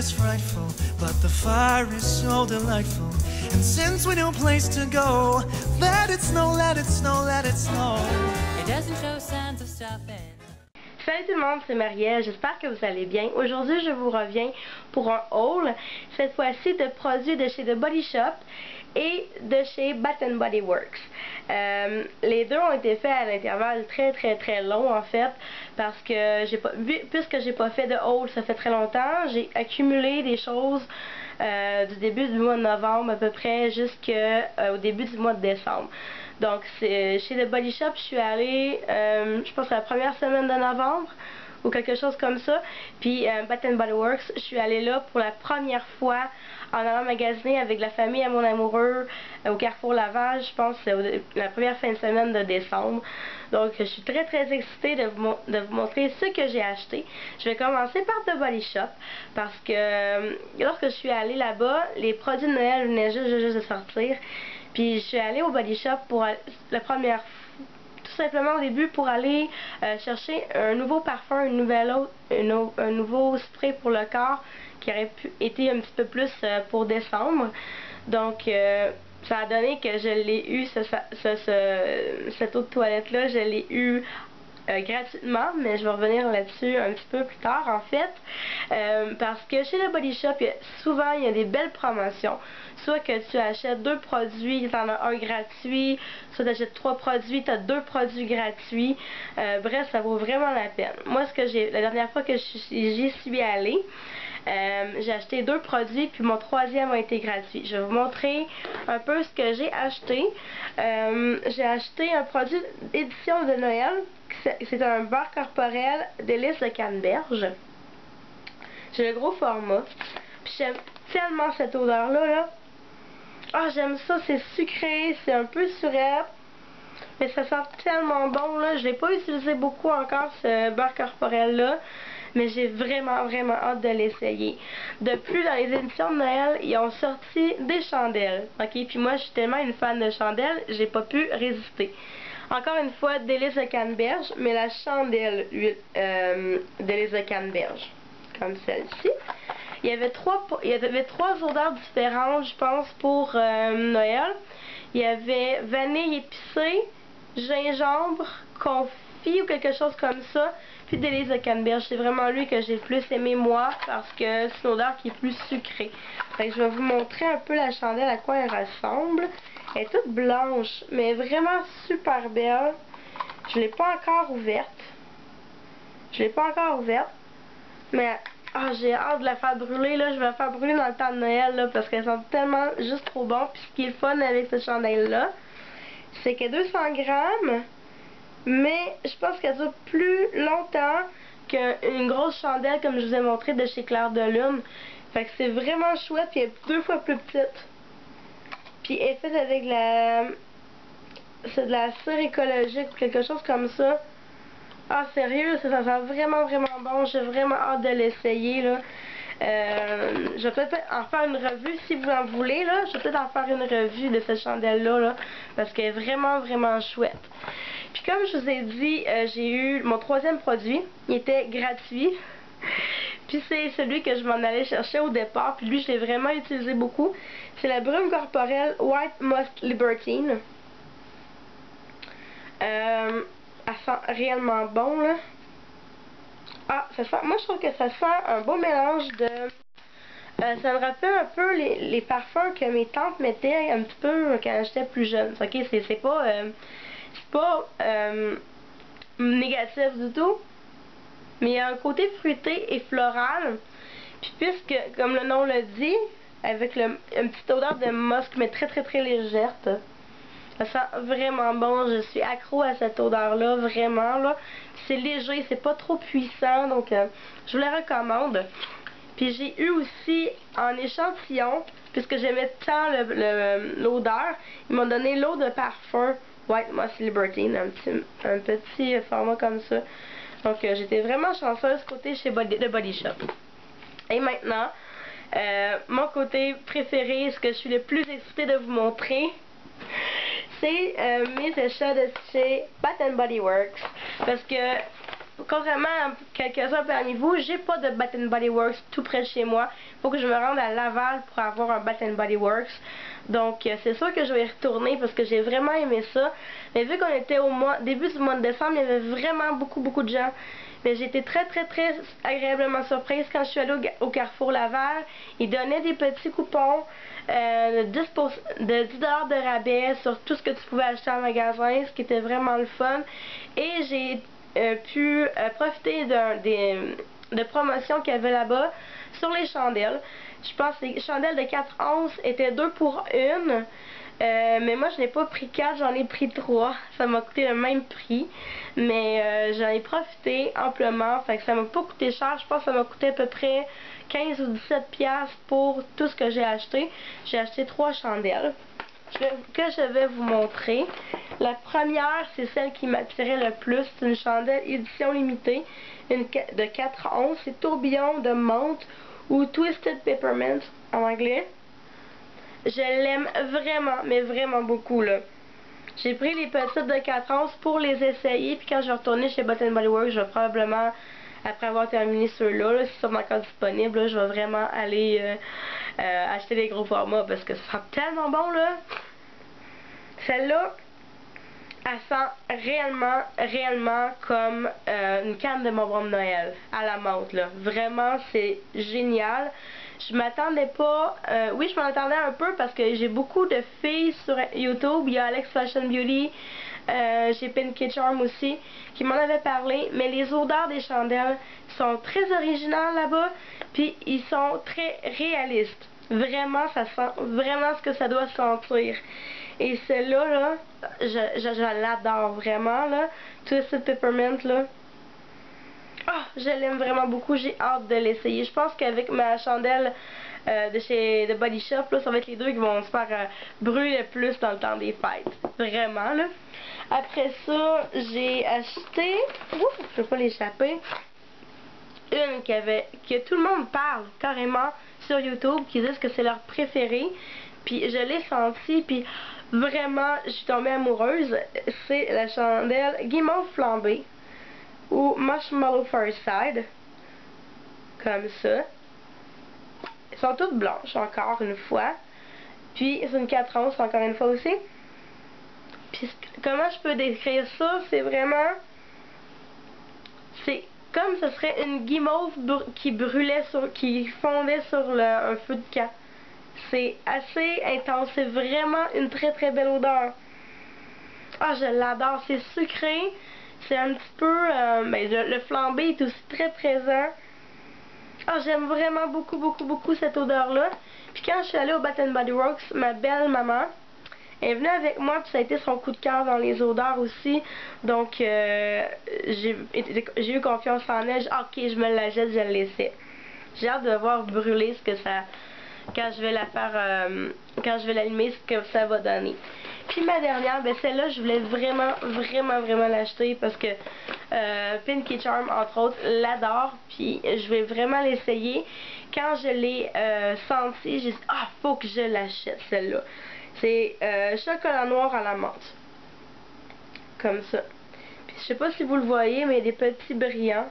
is frightful, but the fire is so delightful. And since we know a place to go, let it snow, let it snow, let it snow. It doesn't show signs of stopping. Salut tout le monde, c'est Marielle, j'espère que vous allez bien. Aujourd'hui, je vous reviens pour un haul, cette fois-ci de produits de chez The Body Shop et de chez Bath & Body Works. Les deux ont été faits à l'intervalle très long en fait, parce que puisque j'ai pas fait de haul ça fait très longtemps, j'ai accumulé des choses du début du mois de novembre à peu près jusqu'au début du mois de décembre. Donc chez The Body Shop, je suis allée, je pense la première semaine de novembre ou quelque chose comme ça. Puis Bath & Body Works, je suis allée là pour la première fois en allant magasiner avec la famille à mon amoureux au Carrefour Laval, je pense la première fin de semaine de décembre. Donc je suis très excitée de vous montrer ce que j'ai acheté. Je vais commencer par The Body Shop parce que lorsque je suis allée là-bas, les produits de Noël venaient juste de sortir. Puis je suis allée au Body Shop pour la première fois, tout simplement au début pour aller chercher un nouveau parfum, un nouveau spray pour le corps qui aurait été un petit peu plus pour décembre. Donc ça a donné que je l'ai eu, cette eau de toilette là, je l'ai eu gratuitement, mais je vais revenir là-dessus un petit peu plus tard en fait, parce que chez le Body Shop, souvent il y a des belles promotions. Soit que tu achètes 2 produits, tu en as un gratuit, soit tu achètes 3 produits, tu as 2 produits gratuits. Bref, ça vaut vraiment la peine. Moi, la dernière fois que j'y suis allée, j'ai acheté 2 produits, puis mon 3e a été gratuit. Je vais vous montrer un peu ce que j'ai acheté. J'ai acheté un produit d'édition de Noël. C'est un beurre corporel délice de canneberge. J'ai le gros format. Puis j'aime tellement cette odeur-là. Là. Ah, j'aime ça, c'est sucré, c'est un peu surette. Mais ça sent tellement bon, là. Je l'ai pas utilisé beaucoup encore, ce beurre corporel-là. Mais j'ai vraiment hâte de l'essayer. De plus, dans les éditions de Noël, ils ont sorti des chandelles. Ok, puis moi, je suis tellement une fan de chandelles, j'ai pas pu résister. Encore une fois, délice de canneberge, mais la chandelle délice de canneberge. Comme celle-ci. Il y avait trois odeurs différentes, je pense, pour Noël. Il y avait vanille épicée, gingembre, confit ou quelque chose comme ça, puis délice de canneberge. C'est vraiment lui que j'ai le plus aimé moi, parce que c'est une odeur qui est plus sucrée. Fait que je vais vous montrer un peu la chandelle, à quoi elle ressemble. Elle est toute blanche, mais vraiment super belle. Je l'ai pas encore ouverte. Mais j'ai hâte de la faire brûler, là. Je vais la faire brûler dans le temps de Noël, là, parce qu'elles sont tellement juste trop bon. Puis ce qui est le fun avec cette chandelle-là, c'est qu'elle est 200 grammes, mais je pense qu'elle dure plus longtemps qu'une grosse chandelle, comme je vous ai montré, de chez Clair de Lune. Fait que c'est vraiment chouette, puis elle est 2 fois plus petite. Puis elle est faite avec c'est de la cire écologique ou quelque chose comme ça. Ah, sérieux, ça sent vraiment bon. J'ai vraiment hâte de l'essayer, là. Je vais peut-être en faire une revue si vous en voulez, là. Je vais peut-être en faire une revue de cette chandelle-là, là, parce qu'elle est vraiment chouette. Puis comme je vous ai dit, j'ai eu mon 3e produit. Il était gratuit. Puis c'est celui que je m'en allais chercher au départ. Puis lui, je l'ai vraiment utilisé beaucoup. C'est la brume corporelle White Musk Libertine. Elle sent réellement bon, là. Ah, moi je trouve que ça sent un beau mélange de... ça me rappelle un peu les parfums que mes tantes mettaient un petit peu quand j'étais plus jeune. Ok, c'est pas négatif du tout. Mais il y a un côté fruité et floral. Puis puisque, comme le nom le dit, avec une petite odeur de musc, mais très légère. Ça sent vraiment bon, je suis accro à cette odeur-là, vraiment, là. C'est léger, c'est pas trop puissant, donc je vous la recommande. Puis j'ai eu aussi, en échantillon, puisque j'aimais tant l'odeur, ils m'ont donné l'eau de parfum White Musk Libertine, un petit format comme ça. Donc j'étais vraiment chanceuse côté chez The Body Shop. Et maintenant, mon côté préféré, ce que je suis le plus excitée de vous montrer, c'est mes achats de chez Bath & Body Works. Parce que, contrairement à quelques-uns parmi vous, j'ai pas de Bath & Body Works tout près de chez moi. Il faut que je me rende à Laval pour avoir un Bath & Body Works. Donc c'est sûr que je vais y retourner parce que j'ai vraiment aimé ça. Mais vu qu'on était au début du mois de décembre, il y avait vraiment beaucoup de gens. Mais j'ai été très agréablement surprise quand je suis allée au Carrefour Laval. Ils donnaient des petits coupons de 10 $ de rabais sur tout ce que tu pouvais acheter en magasin, ce qui était vraiment le fun. Et j'ai pu profiter de promotions qu'il y avait là-bas sur les chandelles. Je pense que les chandelles de 4 onces étaient 2 pour 1. Mais moi je n'ai pas pris 4, j'en ai pris 3. Ça m'a coûté le même prix. Mais j'en ai profité amplement. Fait que ça m'a pas coûté cher. Je pense que ça m'a coûté à peu près 15 ou 17 piastres pour tout ce que j'ai acheté. J'ai acheté 3 chandelles que je vais vous montrer. La première, c'est celle qui m'attirait le plus. C'est une chandelle édition limitée de 4 onces. C'est tourbillon de menthe ou Twisted Peppermint en anglais. Je l'aime vraiment, mais vraiment beaucoup là. J'ai pris les petites de 4 onces pour les essayer, puis quand je vais retourner chez Bath & Body Works, je vais probablement, après avoir terminé ceux-là, si ils sont encore disponibles, là, je vais vraiment aller acheter les gros formats parce que ça sent tellement bon là. Celle-là, elle sent réellement comme une canne de bonbons de Noël à la menthe là. Vraiment, c'est génial. Je m'attendais pas, oui je m'en attendais un peu parce que j'ai beaucoup de filles sur YouTube, il y a Alex Fashion Beauty, j'ai Pinky Charm aussi, qui m'en avaient parlé, mais les odeurs des chandelles sont très originales là-bas, puis ils sont très réalistes. Vraiment, ça sent vraiment ce que ça doit sentir. Et celle-là, là, je l'adore vraiment, là. Twisted Peppermint, là. Oh, je l'aime vraiment beaucoup, j'ai hâte de l'essayer. Je pense qu'avec ma chandelle de Body Shop, là, ça va être les deux qui vont se faire brûler le plus dans le temps des fêtes. Vraiment, là. Après ça, j'ai acheté, ouf, je ne vais pas l'échapper, une que tout le monde parle carrément sur YouTube, qui disent que c'est leur préféré. Puis je l'ai senti, puis vraiment, je suis tombée amoureuse. C'est la chandelle guimauve flambée ou Marshmallow Fireside, comme ça. Elles sont toutes blanches, encore une fois. Puis, c'est une 4 onces, encore une fois aussi. Puis, comment je peux décrire ça? C'est vraiment... C'est comme ce serait une guimauve qui brûlait qui fondait sur un feu de camp. C'est assez intense. C'est vraiment une très belle odeur. Ah, je l'adore. C'est sucré. C'est un petit peu... le flambé est aussi très présent. Ah, j'aime vraiment beaucoup cette odeur-là. Puis quand je suis allée au Bath & Body Works, ma belle-maman est venue avec moi, puis ça a été son coup de cœur dans les odeurs aussi. Donc, j'ai eu confiance en elle. Ok, je me la jette, je le laissais. J'ai hâte de voir brûler ce que ça... Quand je vais la faire... quand je vais l'allumer, ce que ça va donner. Puis ma dernière, ben celle-là, je voulais vraiment l'acheter parce que Pinky Charm, entre autres, l'adore. Puis je vais vraiment l'essayer. Quand je l'ai senti, j'ai dit, ah, faut que je l'achète, celle-là. C'est chocolat noir à la menthe. Comme ça. Puis je sais pas si vous le voyez, mais il y a des petits brillants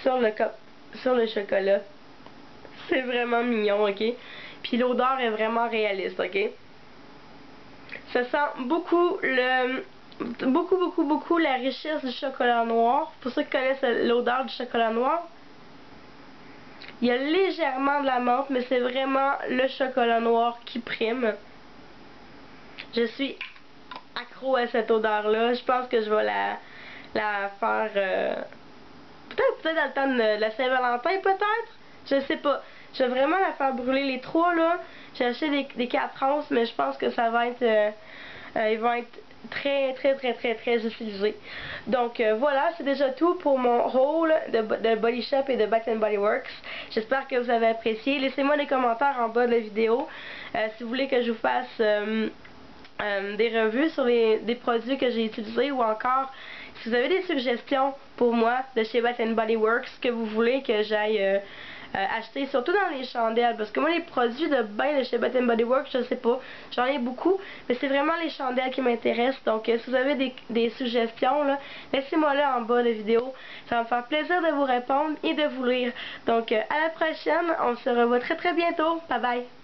sur le chocolat. C'est vraiment mignon, ok? Puis l'odeur est vraiment réaliste, ok? Ça sent beaucoup la richesse du chocolat noir. Pour ceux qui connaissent l'odeur du chocolat noir, il y a légèrement de la menthe, mais c'est vraiment le chocolat noir qui prime. Je suis accro à cette odeur-là. Je pense que je vais la faire... peut-être dans le temps de la Saint-Valentin, peut-être? Je sais pas. Je vais vraiment la faire brûler les 3, là. J'ai acheté des 4 onces, mais je pense que ça va être... ils vont être très utilisés. Donc voilà, c'est déjà tout pour mon haul de Body Shop et de Bath & Body Works. J'espère que vous avez apprécié. Laissez-moi des commentaires en bas de la vidéo si vous voulez que je vous fasse des revues sur des produits que j'ai utilisés, ou encore si vous avez des suggestions pour moi de chez Bath Body Works que vous voulez que j'aille acheter, surtout dans les chandelles, parce que moi les produits de bain de chez Bath Body Works, je sais pas, j'en ai beaucoup, mais c'est vraiment les chandelles qui m'intéressent. Donc si vous avez des suggestions, laissez-moi là en bas de la vidéo, ça va me faire plaisir de vous répondre et de vous lire. Donc à la prochaine, on se revoit très très bientôt, bye bye.